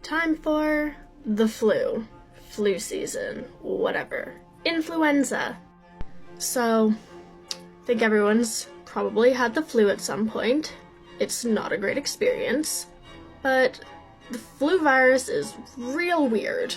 Time for the flu. Flu season. Whatever. Influenza. So, I think everyone's probably had the flu at some point. It's not a great experience, but the flu virus is real weird.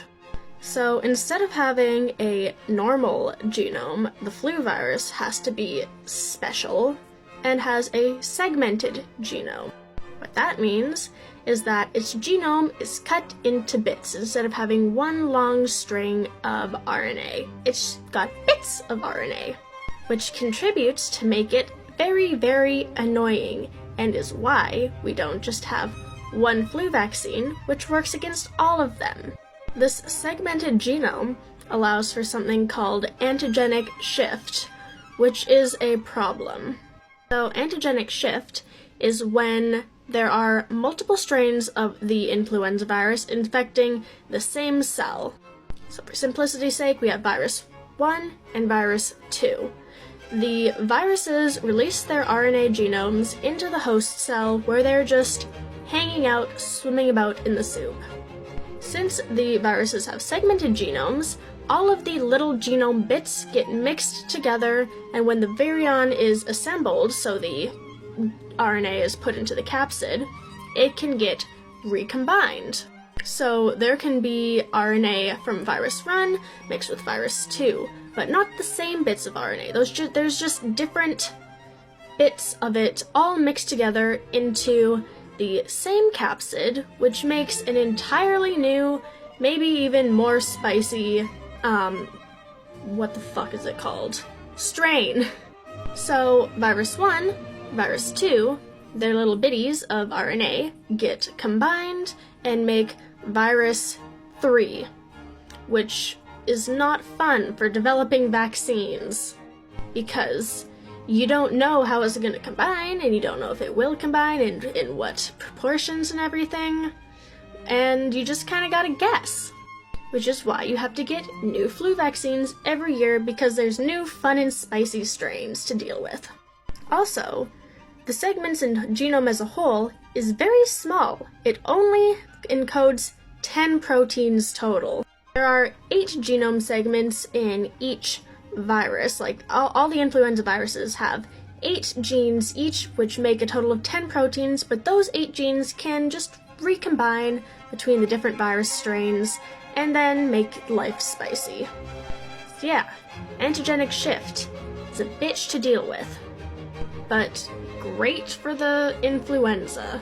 So instead of having a normal genome, the flu virus has to be special and has a segmented genome. What that means is that its genome is cut into bits instead of having one long string of RNA. It's got bits of RNA, which contributes to make it very, very annoying, and is why we don't just have one flu vaccine, which works against all of them. This segmented genome allows for something called antigenic shift, which is a problem. So antigenic shift is when there are multiple strains of the influenza virus infecting the same cell. So for simplicity's sake, we have virus 1 and virus 2. The viruses release their RNA genomes into the host cell where they're just hanging out, swimming about in the soup. Since the viruses have segmented genomes, all of the little genome bits get mixed together, and when the virion is assembled, so the RNA is put into the capsid, it can get recombined. So there can be RNA from virus 1 mixed with virus 2, but not the same bits of RNA. There's just different bits of it all mixed together into the same capsid, which makes an entirely new, maybe even more spicy, what the fuck is it called? Strain. So virus 1, virus 2, their little bitties of RNA get combined and make virus 3, which is not fun for developing vaccines, because you don't know how it's going to combine, and you don't know if it will combine, and in what proportions and everything, and you just kind of gotta guess. Which is why you have to get new flu vaccines every year, because there's new fun and spicy strains to deal with. Also, the segments in genome as a whole is very small. It only encodes 10 proteins total. There are 8 genome segments in each virus. Like all the influenza viruses have 8 genes each, which make a total of 10 proteins, but those 8 genes can just recombine between the different virus strains and then make life spicy. So yeah, antigenic shift is a bitch to deal with, but great for the influenza.